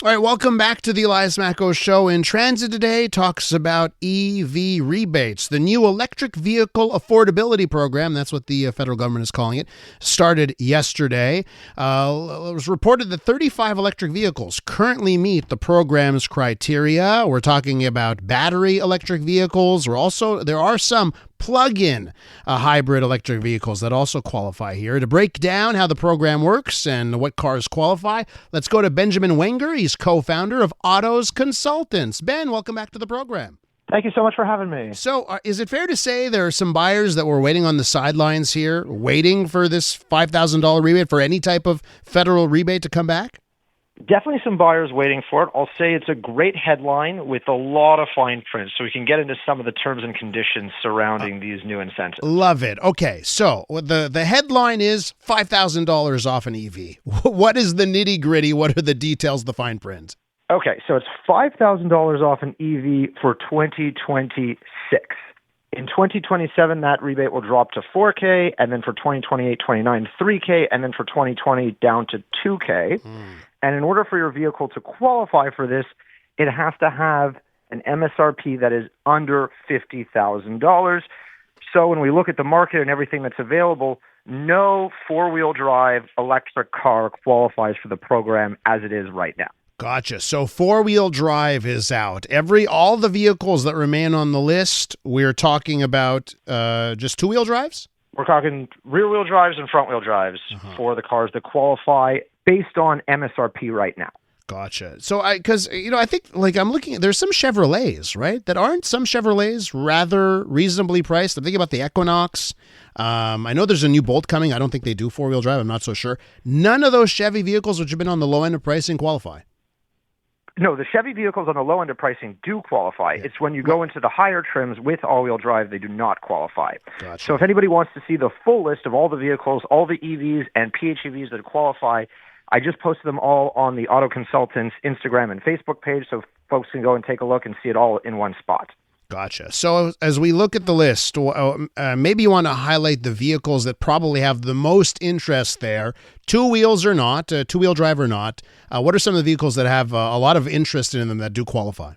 All right, welcome back to the Elias Macko Show. In Transit Today talks about EV rebates. The new electric vehicle affordability program, that's what the federal government is calling it, started yesterday. It was reported that 35 electric vehicles currently meet the program's criteria. We're talking about battery electric vehicles. There are some plug-in hybrid electric vehicles that also qualify here. To break down how the program works and what cars qualify, let's go to Benjamin Wenger. He's co-founder of Autos Consultants. Ben, welcome back to the program. Thank you so much for having me. So is it fair to say there are some buyers that were waiting on the sidelines here, waiting for this $5,000 rebate, for any type of federal rebate to come back? Definitely some buyers waiting for it. I'll say it's a great headline with a lot of fine print, so we can get into some of the terms and conditions surrounding these new incentives. Love it. Okay, so the headline is $5,000 off an EV. What is the nitty-gritty? What are the details, the fine print? Okay, so it's $5,000 off an EV for 2026. In 2027, that rebate will drop to $4,000, and then for 2028, 29, $3,000, and then for 2020, down to $2,000. And in order for your vehicle to qualify for this, it has to have an MSRP that is under $50,000. So when we look at the market and everything that's available, no four-wheel drive electric car qualifies for the program as it is right now. Gotcha. So four-wheel drive is out. All the vehicles that remain on the list, we're talking about just two-wheel drives? We're talking rear-wheel drives and front-wheel drives for the cars that qualify based on MSRP right now. Gotcha. So I think I'm looking, there's some Chevrolets, right? Aren't some Chevrolets rather reasonably priced? I'm thinking about the Equinox. I know there's a new Bolt coming. I don't think they do four-wheel drive. I'm not so sure. None of those Chevy vehicles which have been on the low end of pricing qualify. No, the Chevy vehicles on the low end of pricing do qualify. It's when you go into the higher trims with all-wheel drive, they do not qualify. Gotcha. So if anybody wants to see the full list of all the vehicles, all the EVs and PHEVs that qualify, I just posted them all on the Auto Consultants Instagram and Facebook page, so folks can go and take a look and see it all in one spot. Gotcha. So as we look at the list, maybe you want to highlight the vehicles that probably have the most interest there, two-wheels or not, two-wheel drive or not. What are some of the vehicles that have a lot of interest in them that do qualify?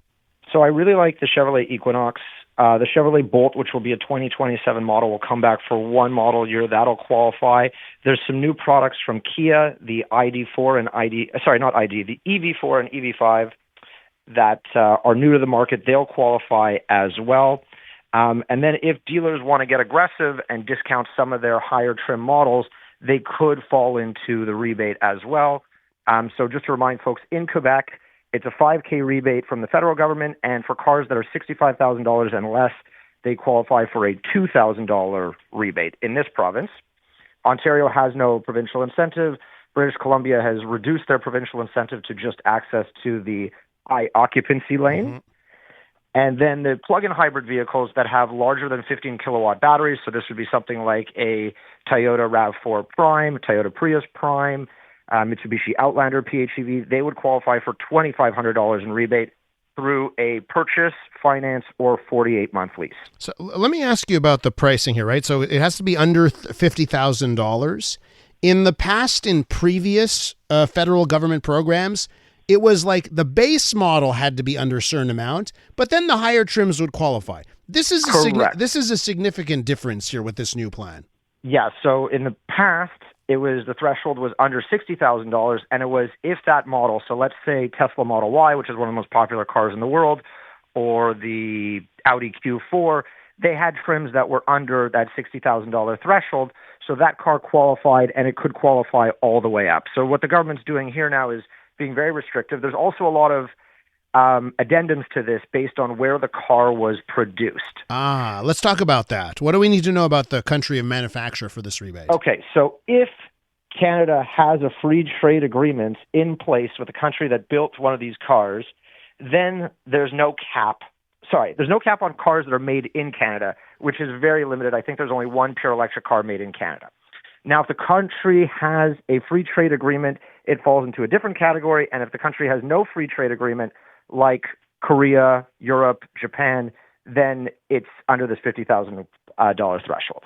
So I really like the Chevrolet Equinox. The Chevrolet Bolt, which will be a 2027 model, will come back for one model year. That'll qualify. There's some new products from Kia, the ID4 and the EV4 and EV5 that are new to the market. They'll qualify as well. And then if dealers want to get aggressive and discount some of their higher trim models, they could fall into the rebate as well. So just to remind folks, in Quebec, it's a $5,000 rebate from the federal government, and for cars that are $65,000 and less, they qualify for a $2,000 rebate in this province. Ontario has no provincial incentive. British Columbia has reduced their provincial incentive to just access to the high occupancy lane. Mm-hmm. And then the plug-in hybrid vehicles that have larger than 15 kilowatt batteries, so this would be something like a Toyota RAV4 Prime, Toyota Prius Prime, Mitsubishi Outlander PHEV, they would qualify for $2,500 in rebate through a purchase, finance, or 48-month lease. So let me ask you about the pricing here, right? So it has to be under $50,000. In the past, in previous federal government programs, it was like the base model had to be under a certain amount, but then the higher trims would qualify. This is a significant difference here with this new plan. Yeah, so in the past, the threshold was under $60,000, and it was if that model, so let's say Tesla Model Y, which is one of the most popular cars in the world, or the Audi Q4, they had trims that were under that $60,000 threshold, so that car qualified, and it could qualify all the way up. So what the government's doing here now is being very restrictive. There's also a lot of addendums to this based on where the car was produced. Let's talk about that. What do we need to know about the country of manufacture for this rebate? Okay, so if Canada has a free trade agreement in place with the country that built one of these cars, then there's no cap. There's no cap on cars that are made in Canada, which is very limited. I think there's only one pure electric car made in Canada. Now, if the country has a free trade agreement, it falls into a different category. And if the country has no free trade agreement, like Korea, Europe, Japan, then it's under this $50,000 threshold.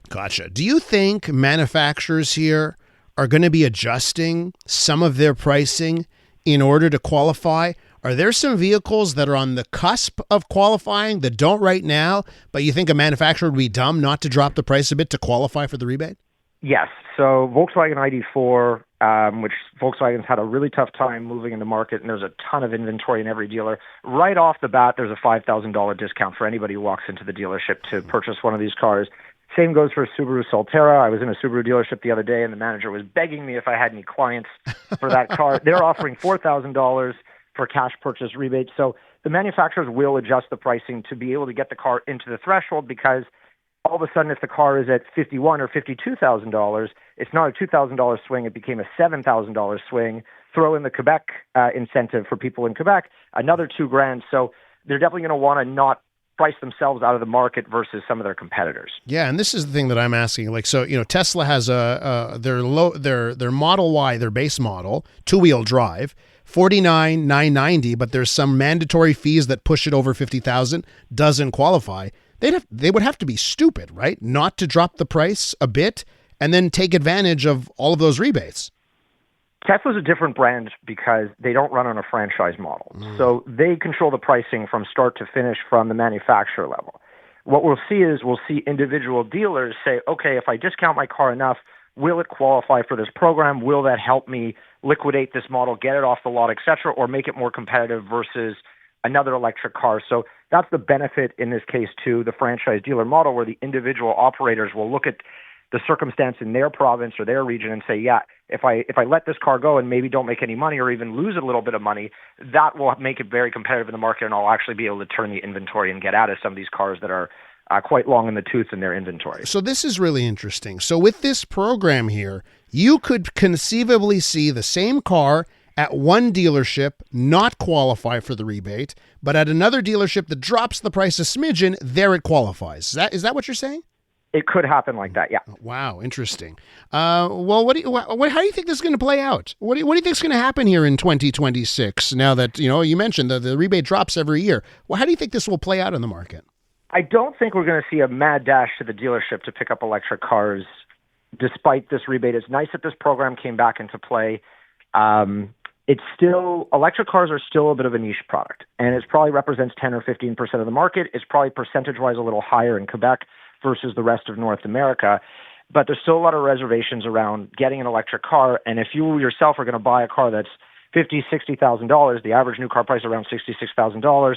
Gotcha. Do you think manufacturers here are going to be adjusting some of their pricing in order to qualify? Are there some vehicles that are on the cusp of qualifying that don't right now, but you think a manufacturer would be dumb not to drop the price a bit to qualify for the rebate? Yes. So Volkswagen ID4, which Volkswagen's had a really tough time moving into market, and there's a ton of inventory in every dealer. Right off the bat, there's a $5,000 discount for anybody who walks into the dealership to purchase one of these cars. Same goes for Subaru Solterra. I was in a Subaru dealership the other day, and the manager was begging me if I had any clients for that car. They're offering $4,000 for cash purchase rebates. So the manufacturers will adjust the pricing to be able to get the car into the threshold, because all of a sudden, if the car is at $51,000 or $52,000, it's not a $2,000 swing. It became a $7,000 swing. Throw in the Quebec incentive for people in Quebec, another $2,000. So they're definitely going to want to not price themselves out of the market versus some of their competitors. Yeah, and this is the thing that I'm asking. Like, so Tesla has their Model Y, their base model, 2-wheel drive, $49,990, but there's some mandatory fees that push it over $50,000. Doesn't qualify. They would have to be stupid, right? Not to drop the price a bit and then take advantage of all of those rebates. Tesla's a different brand because they don't run on a franchise model. So they control the pricing from start to finish from the manufacturer level. What we'll see individual dealers say, okay, if I discount my car enough, will it qualify for this program? Will that help me liquidate this model, get it off the lot, et cetera, or make it more competitive versus another electric car? So that's the benefit in this case to the franchise dealer model, where the individual operators will look at the circumstance in their province or their region and say, yeah, if I let this car go and maybe don't make any money or even lose a little bit of money, that will make it very competitive in the market, and I'll actually be able to turn the inventory and get out of some of these cars that are quite long in the tooth in their inventory. So this is really interesting. So with this program here, you could conceivably see the same car at one dealership not qualify for the rebate, but at another dealership that drops the price a smidgen, there it qualifies. Is that what you're saying? It could happen like that, yeah. Wow, interesting. Well, how do you think this is going to play out? What do you think is going to happen here in 2026? Now that you mentioned the rebate drops every year. Well, how do you think this will play out in the market? I don't think we're going to see a mad dash to the dealership to pick up electric cars, despite this rebate. It's nice that this program came back into play. Electric cars are still a bit of a niche product, and it probably represents 10 or 15% of the market. It's probably percentage-wise a little higher in Quebec versus the rest of North America, but there's still a lot of reservations around getting an electric car. And if you yourself are going to buy a car that's $50,000, $60,000, the average new car price is around $66,000.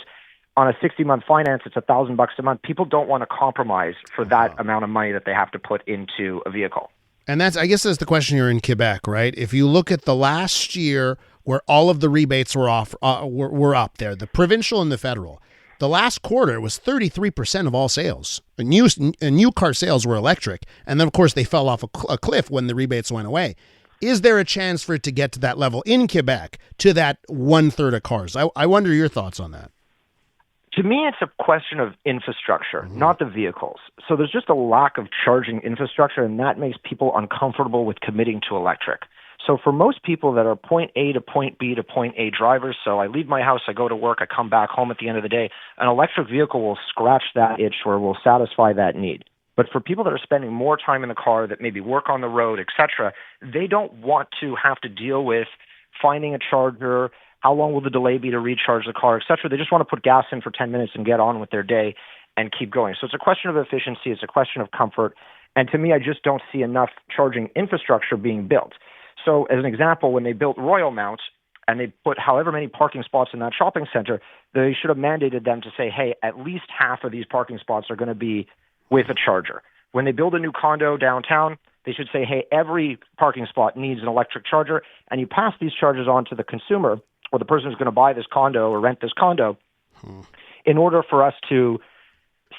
On a 60-month finance, it's $1,000 a month. People don't want to compromise for that amount of money that they have to put into a vehicle. And I guess that's the question here in Quebec, right? If you look at the last year where all of the rebates were up there, the provincial and the federal, the last quarter was 33% of all sales. New car sales were electric, and then of course they fell off a cliff when the rebates went away. Is there a chance for it to get to that level in Quebec, to that 1/3 of cars? I wonder your thoughts on that. To me, it's a question of infrastructure, not the vehicles. So there's just a lack of charging infrastructure, and that makes people uncomfortable with committing to electric. So for most people that are point A to point B to point A drivers, so I leave my house, I go to work, I come back home at the end of the day, an electric vehicle will scratch that itch or will satisfy that need. But for people that are spending more time in the car, that maybe work on the road, etc., they don't want to have to deal with finding a charger, how long will the delay be to recharge the car, etc. They just want to put gas in for 10 minutes and get on with their day and keep going. So it's a question of efficiency, it's a question of comfort, and to me, I just don't see enough charging infrastructure being built. So as an example, when they built Royal Mount and they put however many parking spots in that shopping center, they should have mandated them to say, hey, at least half of these parking spots are going to be with a charger. When they build a new condo downtown, they should say, hey, every parking spot needs an electric charger, and you pass these charges on to the consumer or the person who's going to buy this condo or rent this condo in order for us to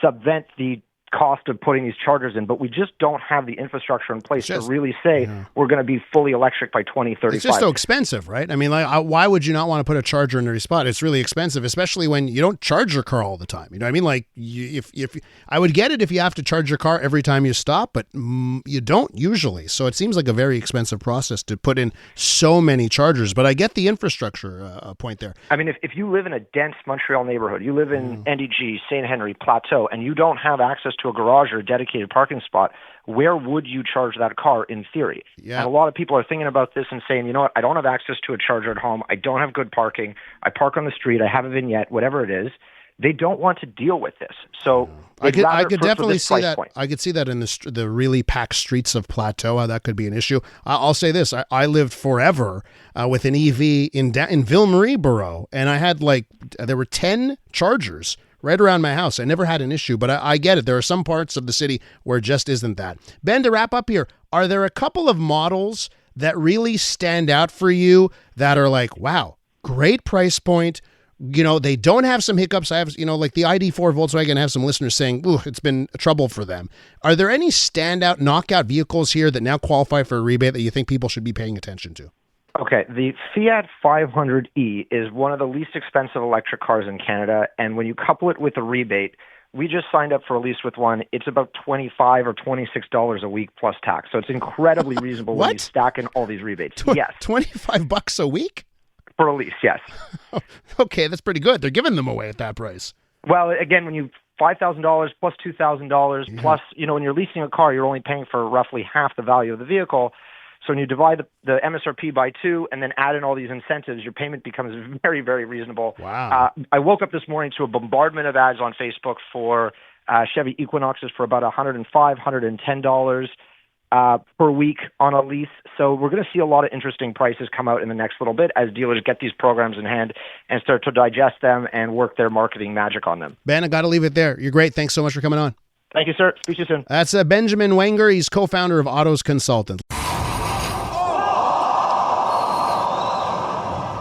subvent the cost of putting these chargers in, but we just don't have the infrastructure in place to really say we're going to be fully electric by 2035. It's just so expensive, right? I mean, why would you not want to put a charger in every spot? It's really expensive, especially when you don't charge your car all the time. You know what I mean? Like, if I would get it if you have to charge your car every time you stop, but you don't usually. So it seems like a very expensive process to put in so many chargers. But I get the infrastructure point there. I mean, if you live in a dense Montreal neighborhood, you live in NDG, St. Henry, Plateau, and you don't have access to a garage or a dedicated parking spot, where would you charge that car in theory? Yeah. And a lot of people are thinking about this and saying, you know what, I don't have access to a charger at home. I don't have good parking. I park on the street. I have a vignette, whatever it is. They don't want to deal with this. So I could definitely see that. Point. I could see that in the really packed streets of Plateau, how that could be an issue. I'll say this. I lived forever with an EV in Ville-Marie Borough, and I had there were 10 chargers right around my house. I never had an issue, but I get it. There are some parts of the city where it just isn't that. Ben, to wrap up here, are there a couple of models that really stand out for you that are like, wow, great price point? They don't have some hiccups. I have, like the ID4 Volkswagen, I have some listeners saying, ooh, it's been trouble for them. Are there any standout knockout vehicles here that now qualify for a rebate that you think people should be paying attention to? Okay, the Fiat 500e is one of the least expensive electric cars in Canada, and when you couple it with a rebate, we just signed up for a lease with one. It's about $25 or $26 a week plus tax, so it's incredibly reasonable when you stack in all these rebates. Yes. $25 a week? For a lease, yes. Okay, that's pretty good. They're giving them away at that price. Well, again, when you $5,000 plus $2,000 plus, when you're leasing a car, you're only paying for roughly half the value of the vehicle. So when you divide the MSRP by 2 and then add in all these incentives, your payment becomes very, very reasonable. Wow. I woke up this morning to a bombardment of ads on Facebook for Chevy Equinoxes for about $105, $110 per week on a lease. So we're going to see a lot of interesting prices come out in the next little bit as dealers get these programs in hand and start to digest them and work their marketing magic on them. Ben, I got to leave it there. You're great. Thanks so much for coming on. Thank you, sir. Speak to you soon. That's Benjamin Wenger. He's co-founder of Autos Consultants.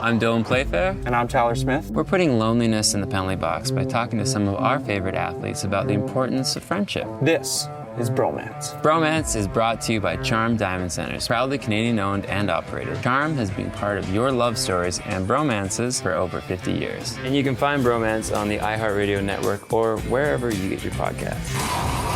I'm Dylan Playfair. And I'm Tyler Smith. We're putting loneliness in the penalty box by talking to some of our favorite athletes about the importance of friendship. This is Bromance. Bromance is brought to you by Charm Diamond Centers, proudly Canadian-owned and operated. Charm has been part of your love stories and bromances for over 50 years. And you can find Bromance on the iHeartRadio network or wherever you get your podcasts.